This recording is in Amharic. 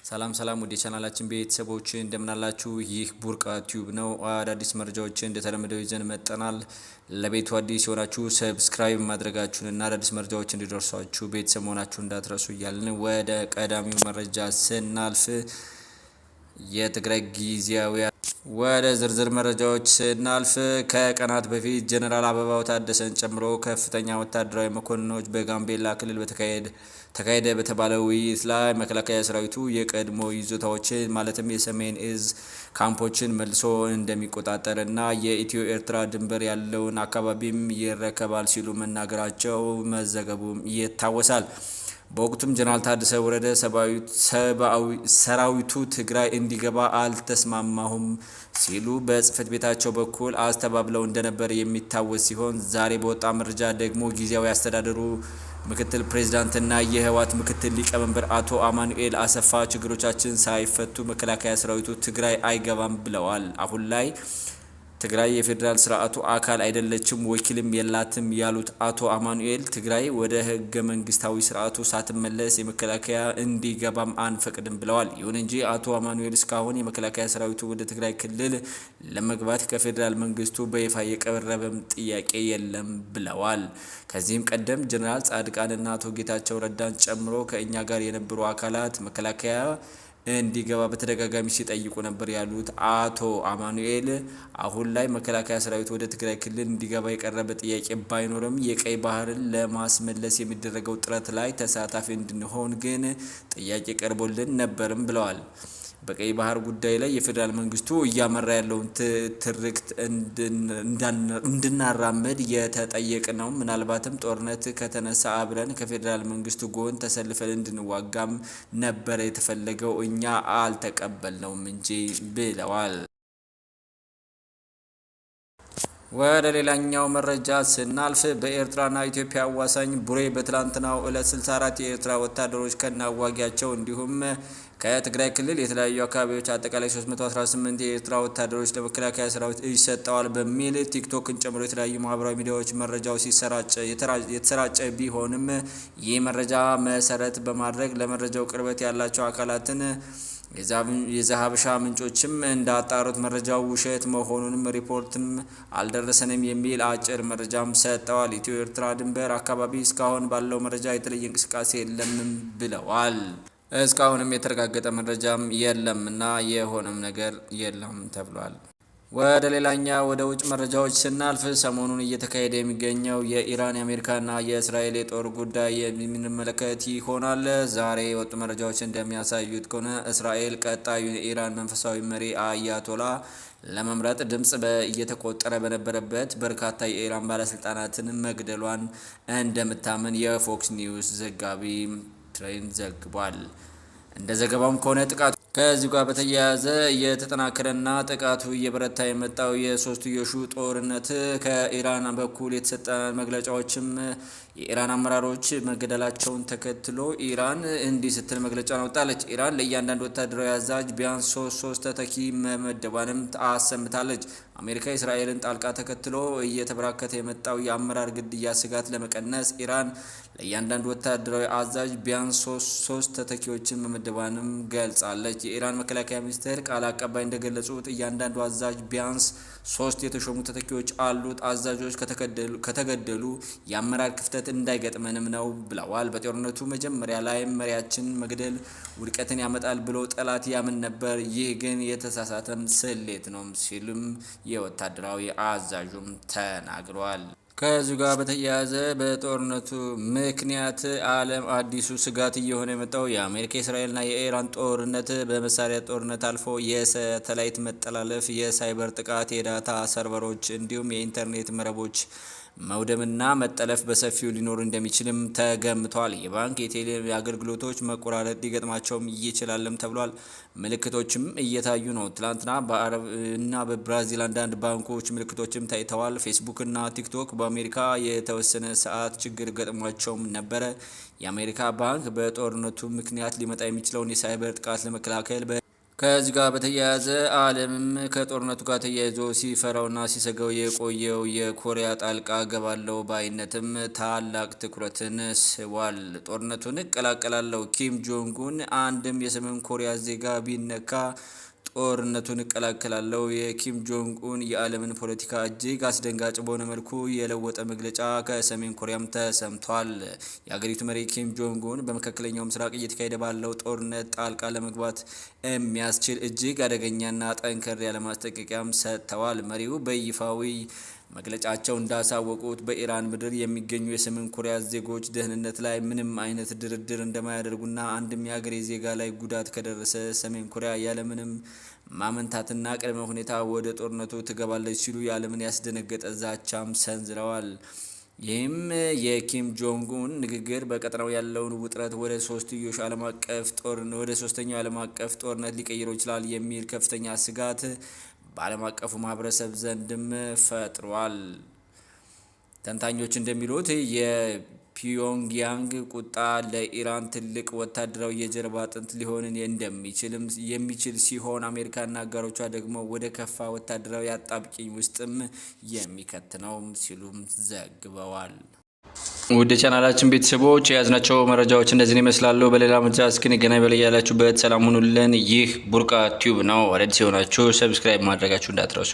ሰላም ሰላም ወደ ቻናላችን ቤተሰቦች እንደምናላችሁ ይህ ቡርቃ ቲዩብ ነው። አዳዲስ መረጃዎችን እንደተለመደው ይዘን መጥተናል። ለቤቱ አዲስ የሆናችሁ ሰብስክራይብ ማድረጋችሁን እና አዳዲስ መረጃዎች እንዲደርሷችሁ ቤተሰብ መሆናችሁን እንዳትረሱ እያልን ወደ ቀዳሚው መረጃ ስናልፍ የትግራይ ጊዜያዊ ወደ ዝርዝር መረጃዎች ስናልፍ ከቀናት በፊት ጀነራል አበባው ታደሰን ጨምሮ ከፍተኛ ወታደራዊ መኮንኖች በጋምቤላ ክልል ተካሄደ በተባለው ውይይት ላይ መከላከያ ሰራዊቱ የቀድሞ ይዞታዎችን ማለትም የሰሜን እዝ ካምፖችን መልሶ እንደሚቆጣጠርና የኢትዮ ኤርትራ ድንበር ያለውን አካባቢም ይረከባል ሲሉ መናገራቸው መዘገቡም ይታወሳል። በወቅቱም ጀነራል ታደሰ ወረደ ሰራዊቱ ትግራይ እንዲገባ አልተስማማሁም ሲሉ በጽህፈት ቤታቸው በኩል አስተባብለው እንደነበር የሚታወስ ሲሆን ዛሬ በወጣ መረጃ ደግሞ ጊዜያዊ አስተዳደሩ ምክትል ፕሬዝዳንትና የህወሓት ምክትል ሊቀመንበር አቶ አማኑኤል አሰፋ ችግሮቻችን ሳይፈቱ መከላከያ ሰራዊቱ ትግራይ አይገባም ብለዋል። አሁን ላይ ትግራይ የፌዴራል ስርዓቱ አካል አይደለችም፣ ወኪልም የላትም ያሉት አቶ አማኑኤል ትግራይ ወደ ህገ መንግስታዊ ስርዓቱ ሳትመለስ የመከላከያ እንዲገባም አንፈቅድም ብለዋል። ይሁን እንጂ አቶ አማኑኤል እስካሁን የመከላከያ ሰራዊቱ ወደ ትግራይ ክልል ለመግባት ከፌዴራል መንግስቱ በይፋ የቀረበም ጥያቄ የለም ብለዋል። ከዚህም ቀደም ጀነራል ጻድቃንና አቶ ጌታቸው ረዳን ጨምሮ ከእኛ ጋር የነበሩ አካላት መከላከያ እንዲገባ በተደጋጋሚ ሲጠይቁ ነበር ያሉት አቶ አማኑኤል አሁን ላይ መከላከያ ሰራዊት ወደ ትግራይ ክልል እንዲገባ የቀረበ ጥያቄ ባይኖርም የቀይ ባህርን ለማስመለስ የሚደረገው ጥረት ላይ ተሳታፊ እንድንሆን ግን ጥያቄ ቀርቦልን ነበርም ብለዋል። በቀይ ባህር ጉዳይ ላይ የፌዴራል መንግስቱ እያመራ ያለውን ትርክት እንድናራምድ የተጠየቀ ነው። ምናልባትም ጦርነት ከተነሳ አብረን ከፌዴራል መንግስቱ ጎን ተሰልፈን እንድንዋጋም ነበር የተፈለገው፣ እኛ አልተቀበልነውም እንጂ ብለዋል። ወደ ሌላኛው መረጃ ስናልፍ በኤርትራና ኢትዮጵያ አዋሳኝ ቡሬ በትላንትናው ዕለት 64 የኤርትራ ወታደሮች ከነአዋጊያቸው እንዲሁም ከትግራይ ክልል የተለያዩ አካባቢዎች አጠቃላይ 318 የኤርትራ ወታደሮች ለመከላከያ ሰራዊት እጅ ሰጥተዋል በሚል ቲክቶክን ጨምሮ የተለያዩ ማህበራዊ ሚዲያዎች መረጃው የተሰራጨ ቢሆንም ይህ መረጃ መሰረት በማድረግ ለመረጃው ቅርበት ያላቸው አካላትን የዛሀበሻ ምንጮችም እንዳጣሩት መረጃው ውሸት መሆኑንም ሪፖርትም አልደረሰንም የሚል አጭር መረጃም ሰጥተዋል። ኢትዮ ኤርትራ ድንበር አካባቢ እስካሁን ባለው መረጃ የተለየ እንቅስቃሴ የለም ብለዋል። እስካሁንም የተረጋገጠ መረጃም የለምና የሆነም ነገር የለም ተብሏል። ወደ ሌላኛ ወደ ውጭ መረጃዎች ስናልፍ ሰሞኑን እየተካሄደ የሚገኘው የኢራን የአሜሪካና የእስራኤል የጦር ጉዳይ የምንመለከት ይሆናል። ዛሬ የወጡ መረጃዎች እንደሚያሳዩት ከሆነ እስራኤል ቀጣዩ የኢራን መንፈሳዊ መሪ አያቶላ ለመምረጥ ድምጽ እየተቆጠረ በነበረበት በርካታ የኢራን ባለስልጣናትን መግደሏን እንደምታምን የፎክስ ኒውስ ዘጋቢ ትሬንድ ዘግቧል። እንደ ዘገባውም ከሆነ ጥቃቱ ከዚህ ጋር በተያያዘ የተጠናከረና ጥቃቱ እየበረታ የመጣው የሶስትዮሹ ጦርነት ከኢራን በኩል የተሰጠ መግለጫዎችም የኢራን አመራሮች መገደላቸውን ተከትሎ ኢራን እንዲህ ስትል መግለጫ አወጣለች። ኢራን ለእያንዳንዱ ወታደራዊ አዛዥ ቢያንስ ሶስት ተተኪ መመደቧንም አሰምታለች። አሜሪካ የእስራኤልን ጣልቃ ተከትሎ እየተበራከተ የመጣው የአመራር ግድያ ስጋት ለመቀነስ ኢራን ለእያንዳንዱ ወታደራዊ አዛዥ ቢያንስ ሶስት ተተኪዎችን መመደቧንም ገልጻለች። የኢራን መከላከያ ሚኒስቴር ቃል አቀባይ እንደገለጹት እያንዳንዱ አዛዥ ቢያንስ 3 የተሾሙ ተተኪዎች አሉት። አዛዦች ከተገደሉ የአመራር ክፍተት እንዳይገጥመንም ነው ብለዋል። በጦርነቱ መጀመሪያ ላይ መሪያችን መግደል ውድቀትን ያመጣል ብሎ ጠላት ያምን ነበር። ይህ ግን የተሳሳተም ስሌት ነው ሲሉም የወታደራዊ አዛዡም ተናግረዋል። ከዚህ ጋር በተያያዘ በጦርነቱ ምክንያት ዓለም አዲሱ ስጋት እየሆነ የመጣው የአሜሪካ የእስራኤልና የኢራን ጦርነት በመሳሪያ ጦርነት አልፎ የሳተላይት መጠላለፍ፣ የሳይበር ጥቃት፣ የዳታ ሰርቨሮች እንዲሁም የኢንተርኔት መረቦች መውደምና መጠለፍ በሰፊው ሊኖር እንደሚችልም ተገምቷል። የባንክ የቴሌ አገልግሎቶች መቆራረጥ ሊገጥማቸውም ይችላልም ተብሏል። ምልክቶችም እየታዩ ነው። ትላንትና በአረብ እና በብራዚል አንዳንድ ባንኮች ምልክቶችም ታይተዋል። ፌስቡክ እና ቲክቶክ በአሜሪካ የተወሰነ ሰዓት ችግር ገጥሟቸውም ነበረ። የአሜሪካ ባንክ በጦርነቱ ምክንያት ሊመጣ የሚችለውን የሳይበር ጥቃት ለመከላከል ከዚህ ጋር በተያያዘ ዓለምም ከጦርነቱ ጋር ተያይዞ ሲፈራውና ሲሰጋው የቆየው የኮሪያ ጣልቃ ገባለው ባይነትም ታላቅ ትኩረትን ስቧል። ጦርነቱን እቀላቀላለሁ ኪም ጆንግ ኡን አንድም የሰሜን ኮሪያ ዜጋ ቢነካ ጦርነቱን እቀላቀላለሁ። የኪም ጆንግ ኡን የዓለምን ፖለቲካ እጅግ አስደንጋጭ በሆነ መልኩ የለወጠ መግለጫ ከሰሜን ኮሪያም ተሰምቷል። የአገሪቱ መሪ ኪም ጆንግ ኡን በመካከለኛው ምስራቅ እየተካሄደ ባለው ጦርነት ጣልቃ ለመግባት የሚያስችል እጅግ አደገኛና ጠንከር ያለ ማስጠንቀቂያም ሰጥተዋል። መሪው በይፋዊ መግለጫቸው እንዳሳወቁት በኢራን ምድር የሚገኙ የሰሜን ኮሪያ ዜጎች ደህንነት ላይ ምንም አይነት ድርድር እንደማያደርጉና አንድም የሀገሬ ዜጋ ላይ ጉዳት ከደረሰ ሰሜን ኮሪያ ያለምንም ማመንታትና ቅድመ ሁኔታ ወደ ጦርነቱ ትገባለች ሲሉ የዓለምን ያስደነገጠ ዛቻም ሰንዝረዋል። ይህም የኪም ጆንግ ኡን ንግግር በቀጠናው ያለውን ውጥረት ወደ ሶስተኛው ዓለም አቀፍ ጦርነት ሊቀይረው ይችላል የሚል ከፍተኛ ስጋት በዓለም አቀፉ ማህበረሰብ ዘንድም ፈጥሯል። ተንታኞች እንደሚሉት የፒዮንግያንግ ቁጣ ለኢራን ትልቅ ወታደራዊ የጀርባ አጥንት ሊሆን የሚችል ሲሆን አሜሪካና አጋሮቿ ደግሞ ወደ ከፋ ወታደራዊ አጣብቂኝ ውስጥም የሚከት ነው ሲሉም ዘግበዋል። ውድ ቻናላችን ቤተሰቦች የያዝናቸው መረጃዎች እንደዚህ ይመስላሉ። በሌላ መረጃ እስክንገናኝ በላይ ያላችሁበት ሰላም ሁኑልን። ይህ ቡርቃ ቲዩብ ነው። አዲስ የሆናችሁ ሰብስክራይብ ማድረጋችሁ እንዳትረሱ።